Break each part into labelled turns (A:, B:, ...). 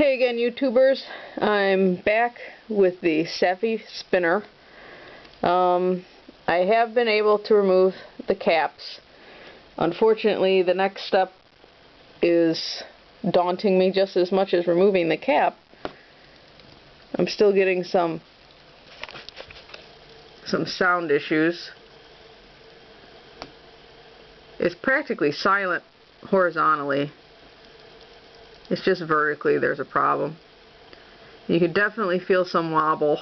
A: Hey again, YouTubers. I'm back with the Savfy Spinner. I have been able to remove the caps. Unfortunately, the next step is daunting me just as much as removing the cap. I'm still getting some sound issues. It's practically silent horizontally. It's just vertically there's a problem. You can definitely feel some wobble.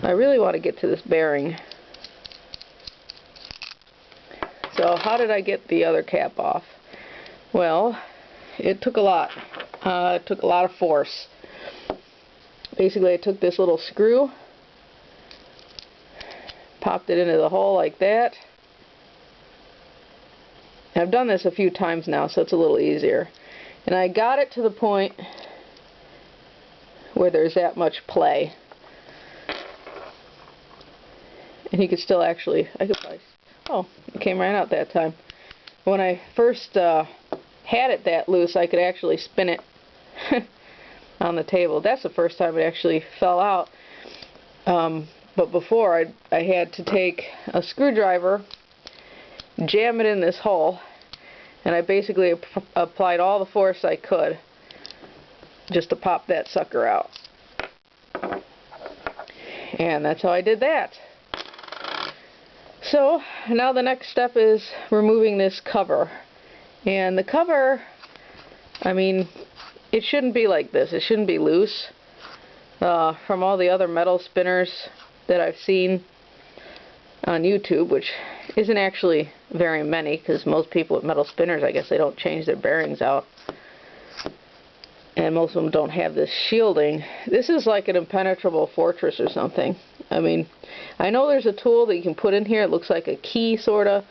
A: I really want to get to this bearing. So how did I get the other cap off? Well, it took a lot. It took a lot of force. Basically, I took this little screw, popped it into the hole like that. I've done this a few times now, so it's a little easier. And I got it to the point where there's that much play. And you could still actually, oh, it came right out that time. When I first had it that loose, I could actually spin it on the table. That's the first time it actually fell out. But before, I had to take a screwdriver, jam it in this hole, and I basically applied all the force I could just to pop that sucker out. And that's how I did that. So now the next step is removing this cover. And the cover, I mean, it shouldn't be like this. It shouldn't be loose. From all the other metal spinners that I've seen on YouTube, which isn't actually very many, because most people with metal spinners, I guess they don't change their bearings out, and most of them don't have this shielding. This is like an impenetrable fortress or something. I mean, I know there's a tool that you can put in here. It looks like a key, sorta,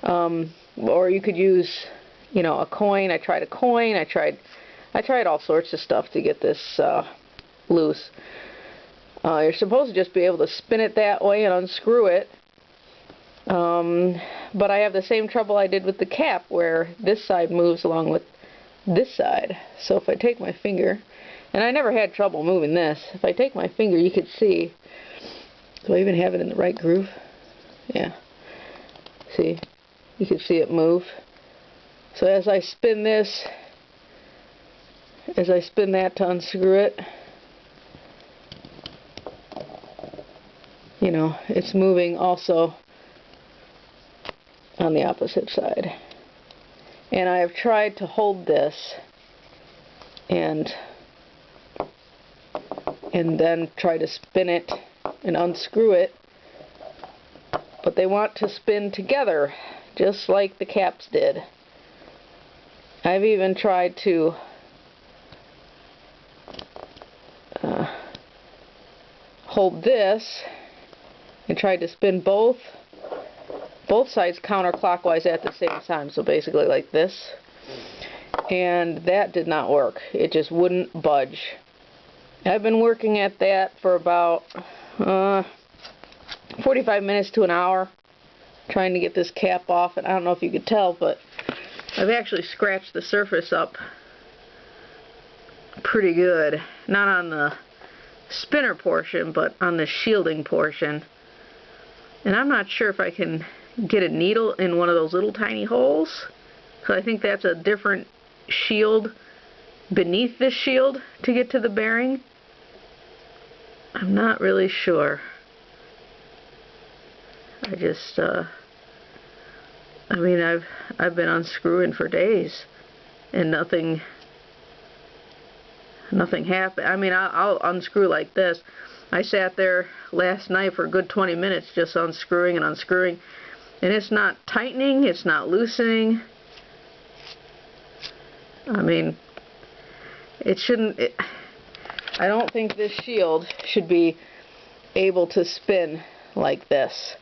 A: or you could use, you know, a coin. I tried a coin. I tried all sorts of stuff to get this loose. You're supposed to just be able to spin it that way and unscrew it. But I have the same trouble I did with the cap, where this side moves along with this side. So if I take my finger, and I never had trouble moving this, if I take my finger, you could see, do I even have it in the right groove? Yeah. See? You can see it move. So as I spin this, as I spin that to unscrew it, you know, it's moving also on the opposite side. And I have tried to hold this and then try to spin it and unscrew it, but they want to spin together just like the caps did. I've even tried to hold this and tried to spin both sides counterclockwise at the same time, so basically like this, and that did not work. It just wouldn't budge. I've been working at that for about 45 minutes to an hour trying to get this cap off, and I don't know if you could tell, but I've actually scratched the surface up pretty good. Not on the spinner portion, but on the shielding portion. And I'm not sure if I can get a needle in one of those little tiny holes, so I think that's a different shield beneath this shield to get to the bearing. I'm not really sure. I just I mean, I've been unscrewing for days and nothing happened. I mean, I'll unscrew like this. I sat there last night for a good 20 minutes just unscrewing and unscrewing, and it's not tightening, it's not loosening. I mean, it shouldn't, I don't think this shield should be able to spin like this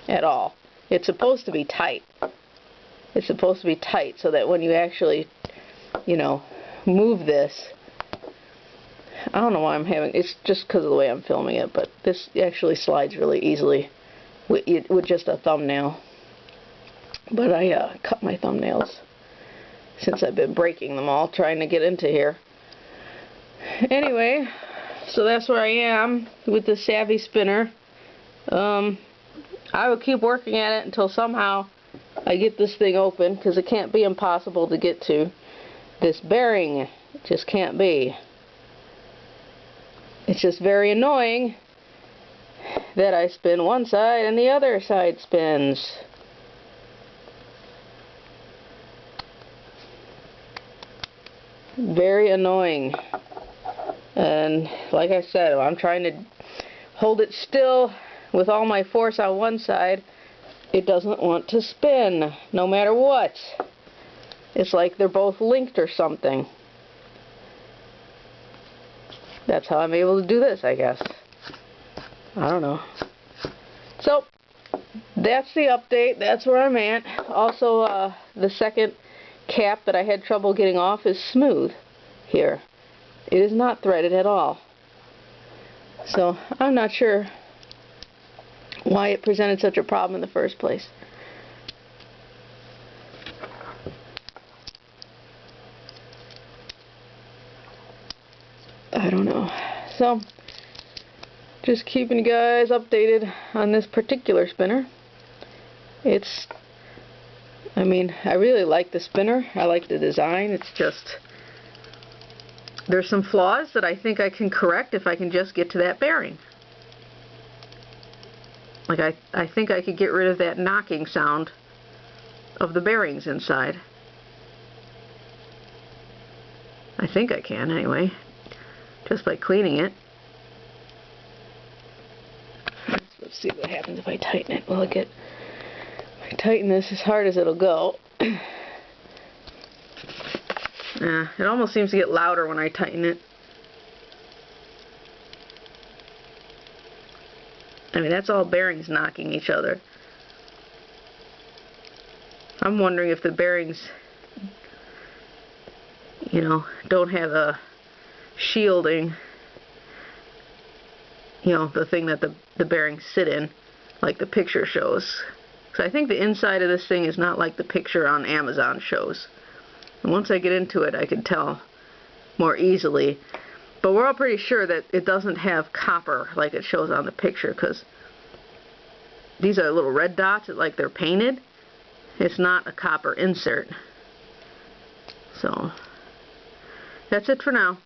A: at all. It's supposed to be tight. It's supposed to be tight so that when you actually, you know, move this, I don't know why I'm having, it's just because of the way I'm filming it, but this actually slides really easily with just a thumbnail. But I cut my thumbnails since I've been breaking them all trying to get into here. Anyway, so that's where I am with the Savfy Spinner. I will keep working at it until somehow I get this thing open, because it can't be impossible to get to. This bearing, it just can't be. It's just very annoying that I spin one side and the other side spins. Very annoying. And like I said, I'm trying to hold it still with all my force on one side. It doesn't want to spin, no matter what. It's like they're both linked or something. That's how I'm able to do this, I guess. I don't know. So, that's the update. That's where I'm at. Also, the second cap that I had trouble getting off is smooth here. It is not threaded at all. So, I'm not sure why it presented such a problem in the first place. I don't know. So, just keeping you guys updated on this particular spinner. I mean, I really like the spinner. I like the design. It's just, there's some flaws that I think I can correct if I can just get to that bearing. Like, I think I could get rid of that knocking sound of the bearings inside. I think I can, anyway, just by cleaning it. Let's see what happens if I tighten it. Will it get... If I tighten this as hard as it'll go. It almost seems to get louder when I tighten it. I mean, that's all bearings knocking each other. I'm wondering if the bearings, you know, don't have a shielding, you know, the thing that the bearings sit in, like the picture shows. So I think the inside of this thing is not like the picture on Amazon shows. And once I get into it, I can tell more easily. But we're all pretty sure that it doesn't have copper like it shows on the picture, because these are little red dots, like they're painted. It's not a copper insert. So, that's it for now.